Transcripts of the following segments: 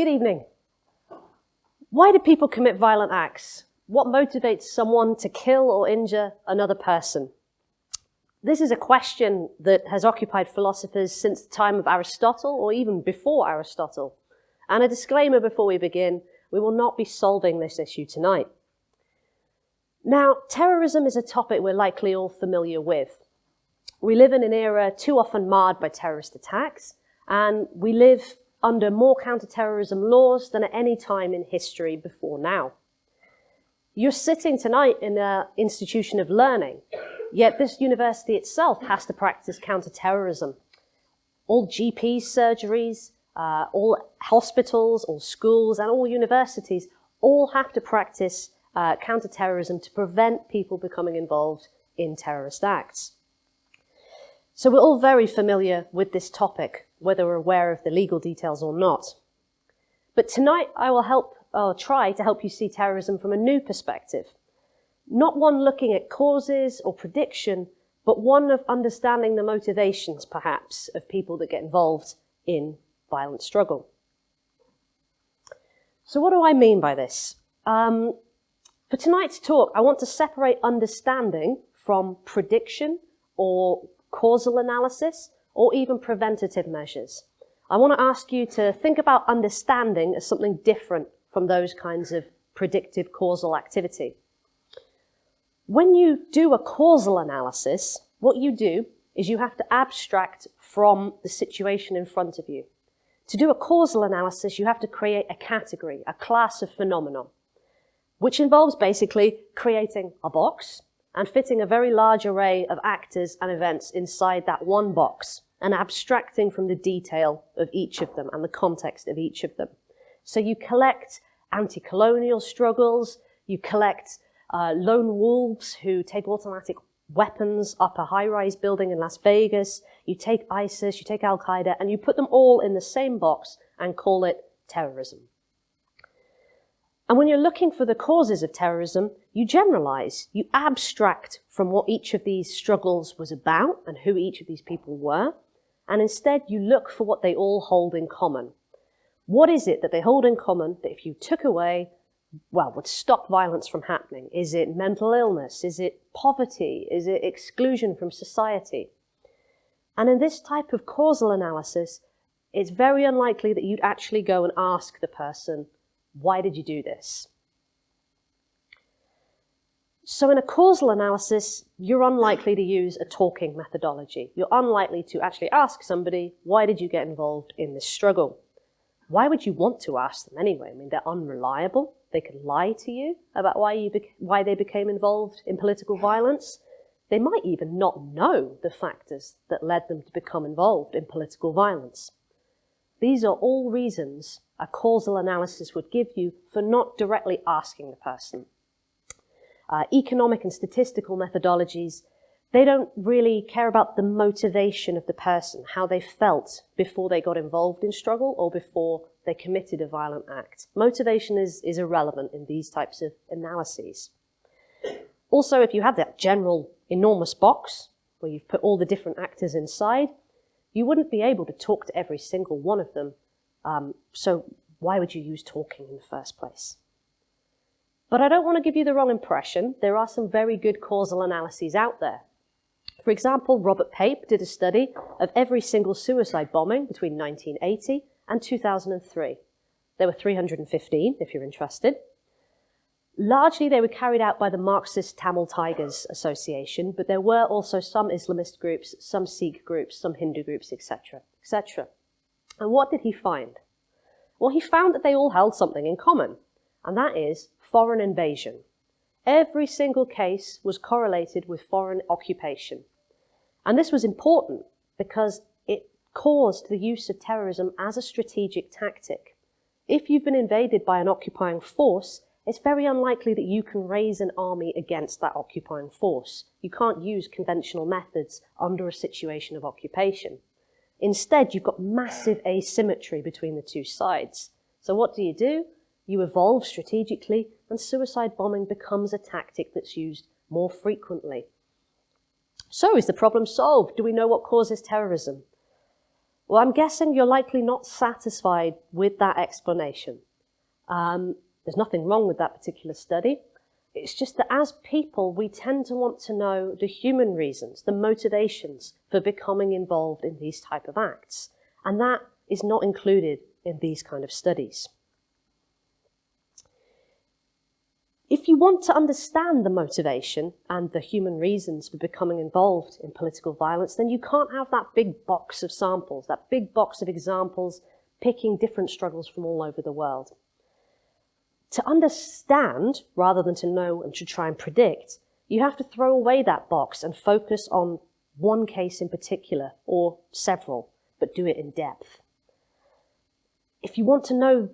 Good evening. Why do people commit violent acts? What motivates someone to kill or injure another person? This is a question that has occupied philosophers since the time of Aristotle, or even before Aristotle. And a disclaimer before we begin, we will not be solving this issue tonight. Now, terrorism is a topic we're likely all familiar with. We live in an era too often marred by terrorist attacks, and we live under more counterterrorism laws than at any time in history before now. You're sitting tonight in an institution of learning, yet this university itself has to practice counterterrorism. All GP surgeries, all hospitals, all schools, and all universities all have to practice counterterrorism to prevent people becoming involved in terrorist acts. So we're all very familiar with this topic, whether we're aware of the legal details or not. But tonight I will try to help you see terrorism from a new perspective. Not one looking at causes or prediction, but one of understanding the motivations, perhaps, of people that get involved in violent struggle. So what do I mean by this? For tonight's talk, I want to separate understanding from prediction or causal analysis, or even preventative measures. I want to ask you to think about understanding as something different from those kinds of predictive causal activity. When you do a causal analysis, what you do is you have to abstract from the situation in front of you. To do a causal analysis, you have to create a category, a class of phenomenon, which involves basically creating a box and fitting a very large array of actors and events inside that one box and abstracting from the detail of each of them and the context of each of them. So you collect anti-colonial struggles, you collect lone wolves who take automatic weapons up a high-rise building in Las Vegas, you take ISIS, you take Al-Qaeda, and you put them all in the same box and call it terrorism. And when you're looking for the causes of terrorism, you generalize, you abstract from what each of these struggles was about and who each of these people were, and instead you look for what they all hold in common. What is it that they hold in common that if you took away, would stop violence from happening? Is it mental illness? Is it poverty? Is it exclusion from society? And in this type of causal analysis, it's very unlikely that you'd actually go and ask the person, why did you do this? So in a causal analysis, you're unlikely to use a talking methodology. You're unlikely to actually ask somebody, why did you get involved in this struggle? Why would you want to ask them anyway? I mean, they're unreliable. They could lie to you about why they became involved in political violence. They might even not know the factors that led them to become involved in political violence. These are all reasons a causal analysis would give you for not directly asking the person. Economic and statistical methodologies, they don't really care about the motivation of the person, how they felt before they got involved in struggle or before they committed a violent act. Motivation is irrelevant in these types of analyses. Also, if you have that general enormous box where you've put all the different actors inside, you wouldn't be able to talk to every single one of them. So why would you use talking in the first place? But I don't want to give you the wrong impression. There are some very good causal analyses out there. For example, Robert Pape did a study of every single suicide bombing between 1980 and 2003. There were 315, if you're interested. Largely, they were carried out by the Marxist Tamil Tigers Association, but there were also some Islamist groups, some Sikh groups, some Hindu groups, etc., etc. And what did he find? Well, he found that they all held something in common, and that is foreign invasion. Every single case was correlated with foreign occupation. And this was important because it caused the use of terrorism as a strategic tactic. If you've been invaded by an occupying force, it's very unlikely that you can raise an army against that occupying force. You can't use conventional methods under a situation of occupation. Instead, you've got massive asymmetry between the two sides. So what do? You evolve strategically, and suicide bombing becomes a tactic that's used more frequently. So is the problem solved? Do we know what causes terrorism? Well, I'm guessing you're likely not satisfied with that explanation. There's nothing wrong with that particular study. It's just that as people, we tend to want to know the human reasons, the motivations for becoming involved in these type of acts. And that is not included in these kind of studies. If you want to understand the motivation and the human reasons for becoming involved in political violence, then you can't have that big box of samples, that big box of examples picking different struggles from all over the world. To understand, rather than to know and to try and predict, you have to throw away that box and focus on one case in particular, or several, but do it in depth. If you want to know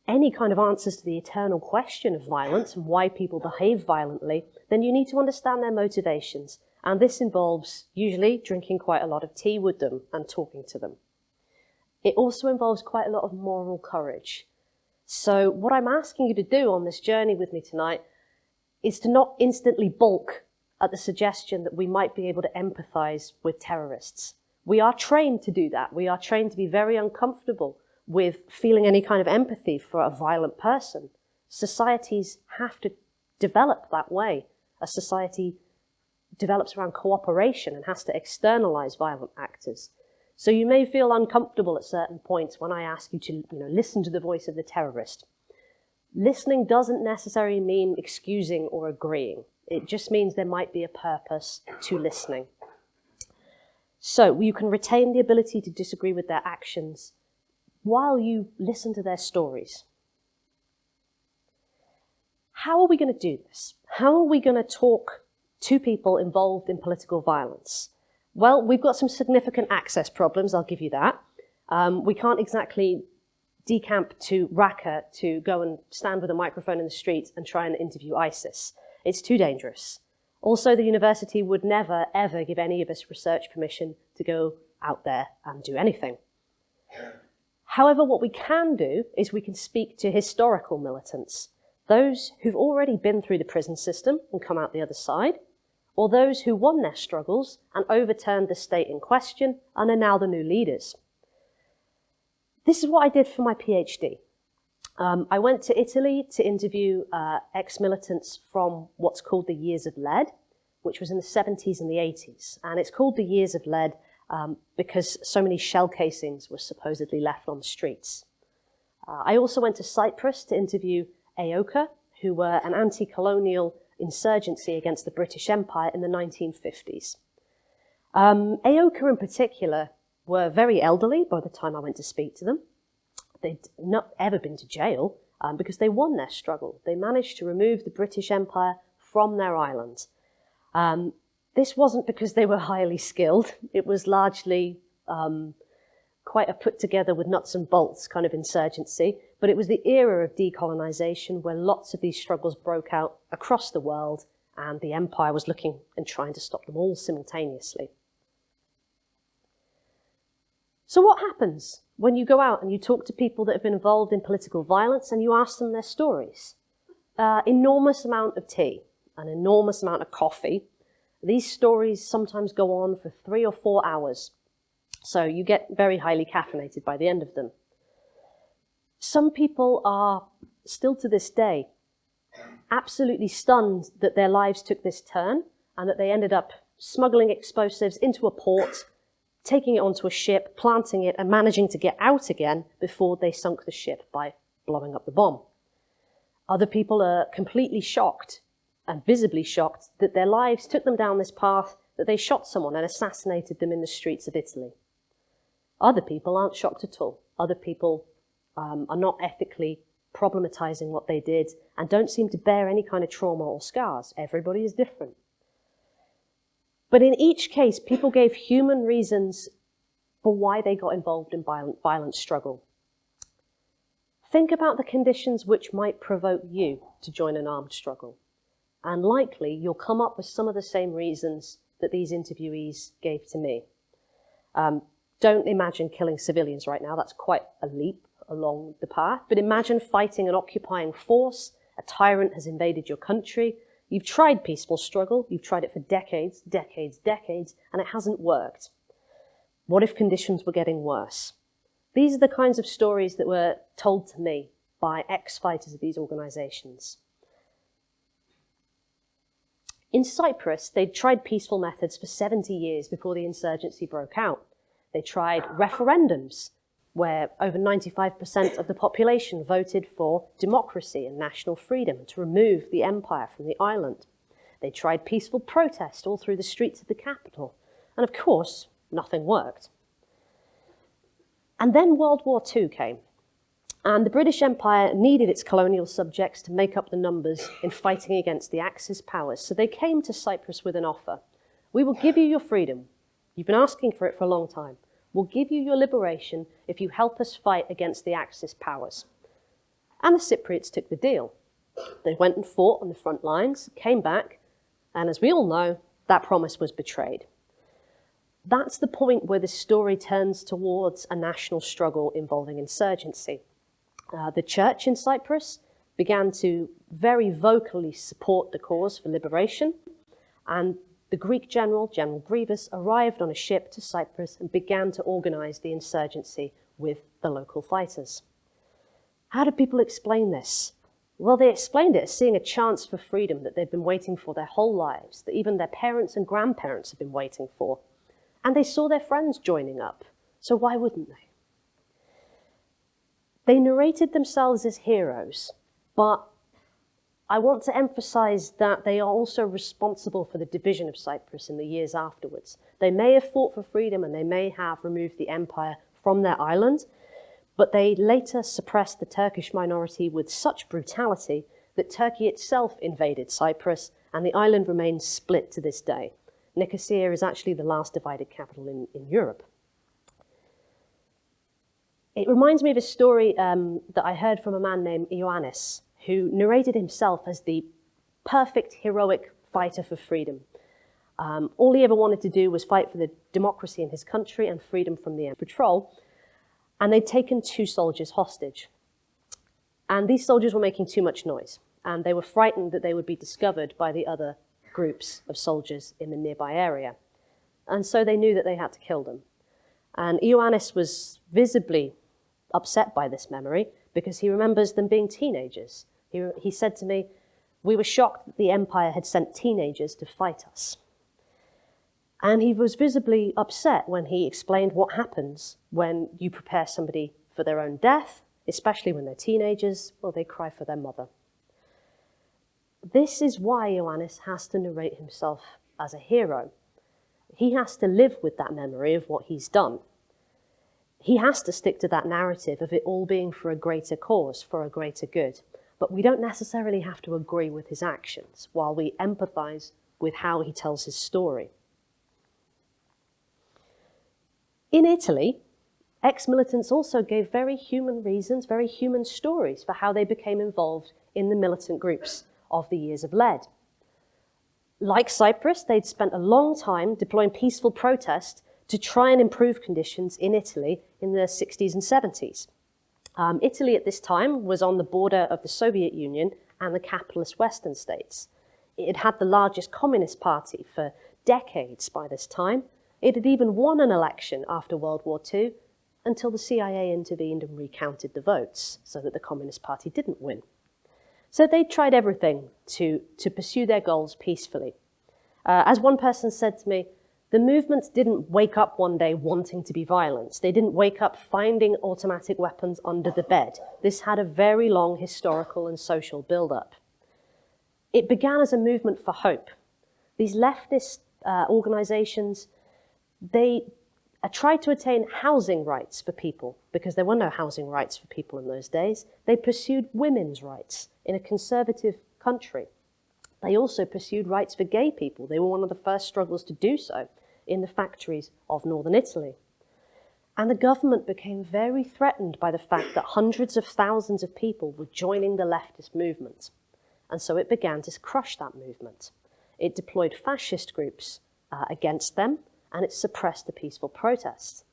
any kind of answers to the eternal question of violence and why people behave violently, then you need to understand their motivations. And this involves usually drinking quite a lot of tea with them and talking to them. It also involves quite a lot of moral courage. So what I'm asking you to do on this journey with me tonight is to not instantly balk at the suggestion that we might be able to empathize with terrorists. We are trained to do that. We are trained to be very uncomfortable with feeling any kind of empathy for a violent person. Societies have to develop that way. A society develops around cooperation and has to externalize violent actors. So you may feel uncomfortable at certain points when I ask you to listen to the voice of the terrorist. Listening doesn't necessarily mean excusing or agreeing. It just means there might be a purpose to listening. So you can retain the ability to disagree with their actions while you listen to their stories. How are we going to do this? How are we going to talk to people involved in political violence? Well, we've got some significant access problems, I'll give you that. We can't exactly decamp to Raqqa to go and stand with a microphone in the street and try and interview ISIS. It's too dangerous. Also, the university would never, ever give any of us research permission to go out there and do anything. However, what we can do is we can speak to historical militants, those who've already been through the prison system and come out the other side, or those who won their struggles and overturned the state in question and are now the new leaders. This is what I did for my PhD. I went to Italy to interview ex-militants from what's called the Years of Lead, which was in the 70s and the 80s. And it's called the Years of Lead because so many shell casings were supposedly left on the streets. I also went to Cyprus to interview EOKA, who were an anti-colonial insurgency against the British Empire in the 1950s. EOKA in particular were very elderly by the time I went to speak to them. They'd not ever been to jail because they won their struggle. They managed to remove the British Empire from their island. This wasn't because they were highly skilled. It was largely quite a put together with nuts and bolts kind of insurgency. But it was the era of decolonization where lots of these struggles broke out across the world and the empire was looking and trying to stop them all simultaneously. So what happens when you go out and you talk to people that have been involved in political violence and you ask them their stories? Enormous amount of tea, an enormous amount of coffee. These stories sometimes go on for 3 or 4 hours. So you get very highly caffeinated by the end of them. Some people are still to this day absolutely stunned that their lives took this turn and that they ended up smuggling explosives into a port, taking it onto a ship, planting it, and managing to get out again before they sunk the ship by blowing up the bomb. Other people are completely shocked and visibly shocked that their lives took them down this path, that they shot someone and assassinated them in the streets of Italy. Other people aren't shocked at all. Other people are not ethically problematizing what they did and don't seem to bear any kind of trauma or scars. Everybody is different. But in each case, people gave human reasons for why they got involved in violent struggle. Think about the conditions which might provoke you to join an armed struggle. And likely, you'll come up with some of the same reasons that these interviewees gave to me. Don't imagine killing civilians right now. That's quite a leap along the path. But imagine fighting an occupying force. A tyrant has invaded your country. You've tried peaceful struggle. You've tried it for decades, and it hasn't worked. What if conditions were getting worse? These are the kinds of stories that were told to me by ex-fighters of these organizations. In Cyprus, they'd tried peaceful methods for 70 years before the insurgency broke out. They tried referendums, where over 95% of the population voted for democracy and national freedom to remove the empire from the island. They tried peaceful protest all through the streets of the capital. And of course, nothing worked. And then World War II came. And the British Empire needed its colonial subjects to make up the numbers in fighting against the Axis powers. So they came to Cyprus with an offer. We will give you your freedom. You've been asking for it for a long time. We'll give you your liberation if you help us fight against the Axis powers. And the Cypriots took the deal. They went and fought on the front lines, came back, and as we all know, that promise was betrayed. That's the point where the story turns towards a national struggle involving insurgency. The church in Cyprus began to very vocally support the cause for liberation, and the Greek general, General Grievous, arrived on a ship to Cyprus and began to organize the insurgency with the local fighters. How do people explain this? Well, they explained it as seeing a chance for freedom that they'd been waiting for their whole lives, that even their parents and grandparents had been waiting for. And they saw their friends joining up, so why wouldn't they? They narrated themselves as heroes, but I want to emphasize that they are also responsible for the division of Cyprus in the years afterwards. They may have fought for freedom and they may have removed the empire from their island, but they later suppressed the Turkish minority with such brutality that Turkey itself invaded Cyprus and the island remains split to this day. Nicosia is actually the last divided capital in Europe. It reminds me of a story that I heard from a man named Ioannis, who narrated himself as the perfect heroic fighter for freedom. All he ever wanted to do was fight for the democracy in his country and freedom from the patrol, and they'd taken 2 soldiers hostage. And these soldiers were making too much noise, and they were frightened that they would be discovered by the other groups of soldiers in the nearby area. And so they knew that they had to kill them. And Ioannis was visibly upset by this memory because he remembers them being teenagers. He said to me, "We were shocked that the empire had sent teenagers to fight us." And he was visibly upset when he explained what happens when you prepare somebody for their own death, especially when they're teenagers. Well, they cry for their mother. This is why Ioannis has to narrate himself as a hero. He has to live with that memory of what he's done. He has to stick to that narrative of it all being for a greater cause, for a greater good. But we don't necessarily have to agree with his actions while we empathize with how he tells his story. In Italy, ex-militants also gave very human reasons, very human stories for how they became involved in the militant groups of the years of lead. Like Cyprus, they'd spent a long time deploying peaceful protest to try and improve conditions in Italy in the 60s and 70s. Italy at this time was on the border of the Soviet Union and the capitalist Western states. It had the largest communist party for decades by this time. It had even won an election after World War II until the CIA intervened and recounted the votes so that the Communist Party didn't win. So they tried everything to pursue their goals peacefully. As one person said to me, the movement didn't wake up one day wanting to be violent. They didn't wake up finding automatic weapons under the bed. This had a very long historical and social build-up. It began as a movement for hope. These leftist organizations, they tried to attain housing rights for people because there were no housing rights for people in those days. They pursued women's rights in a conservative country. They also pursued rights for gay people. They were one of the first struggles to do so in the factories of northern Italy. And the government became very threatened by the fact that hundreds of thousands of people were joining the leftist movement. And so it began to crush that movement. It deployed fascist groups against them, and it suppressed the peaceful protests.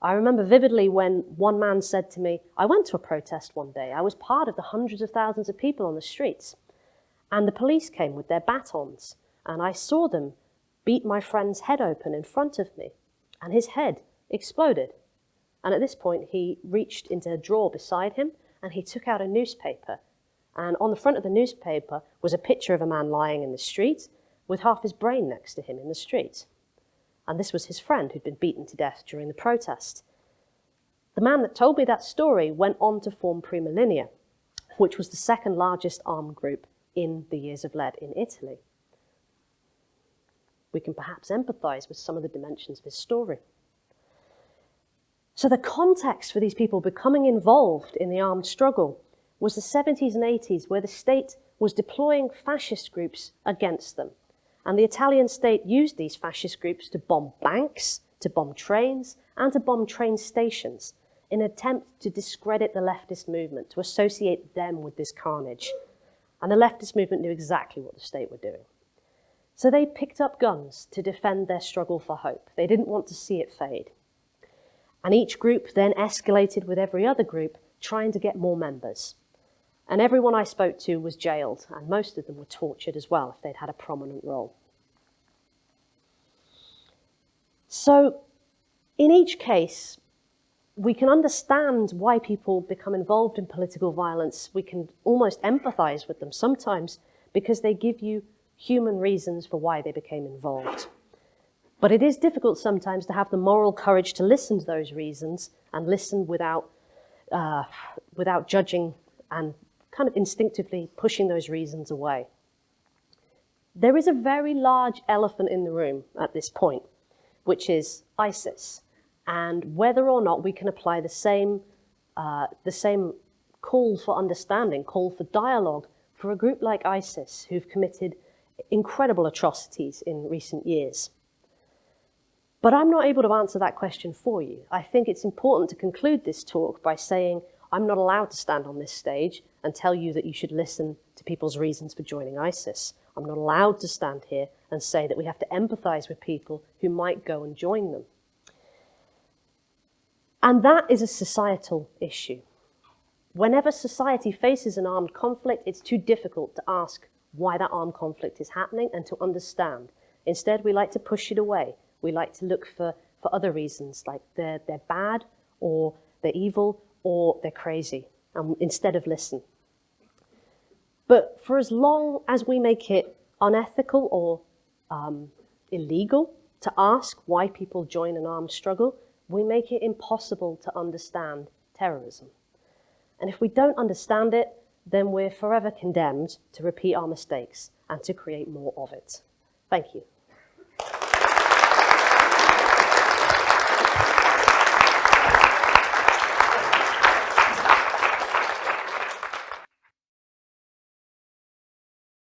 I remember vividly when one man said to me, I went to a protest one day. I was part of the hundreds of thousands of people on the streets. And the police came with their batons, and I saw them beat my friend's head open in front of me. and his head exploded. And at this point, he reached into a drawer beside him and he took out a newspaper. And on the front of the newspaper was a picture of a man lying in the street with half his brain next to him in the street. And this was his friend who'd been beaten to death during the protest. The man that told me that story went on to form Prima Linea, which was the second largest armed group in the Years of Lead in Italy. We can perhaps empathize with some of the dimensions of his story. So the context for these people becoming involved in the armed struggle was the 70s and 80s, where the state was deploying fascist groups against them. And the Italian state used these fascist groups to bomb banks, to bomb trains, and to bomb train stations in an attempt to discredit the leftist movement, to associate them with this carnage. And the leftist movement knew exactly what the state were doing. So they picked up guns to defend their struggle for hope. They didn't want to see it fade. And each group then escalated with every other group, trying to get more members. And everyone I spoke to was jailed, and most of them were tortured as well if they'd had a prominent role. So in each case, we can understand why people become involved in political violence. We can almost empathize with them sometimes because they give you human reasons for why they became involved. But it is difficult sometimes to have the moral courage to listen to those reasons and listen without judging and kind of instinctively pushing those reasons away. There is a very large elephant in the room at this point, which is ISIS, and whether or not we can apply the same call for understanding, call for dialogue for a group like ISIS, who've committed incredible atrocities in recent years. But I'm not able to answer that question for you. I think it's important to conclude this talk by saying I'm not allowed to stand on this stage and tell you that you should listen to people's reasons for joining ISIS. I'm not allowed to stand here and say that we have to empathize with people who might go and join them. And that is a societal issue. Whenever society faces an armed conflict, it's too difficult to ask why that armed conflict is happening and to understand. Instead, we like to push it away. We like to look for other reasons, like they're bad, or they're evil, or they're crazy, instead of listen. But for as long as we make it unethical or illegal to ask why people join an armed struggle, we make it impossible to understand terrorism. And if we don't understand it, then we're forever condemned to repeat our mistakes and to create more of it. Thank you.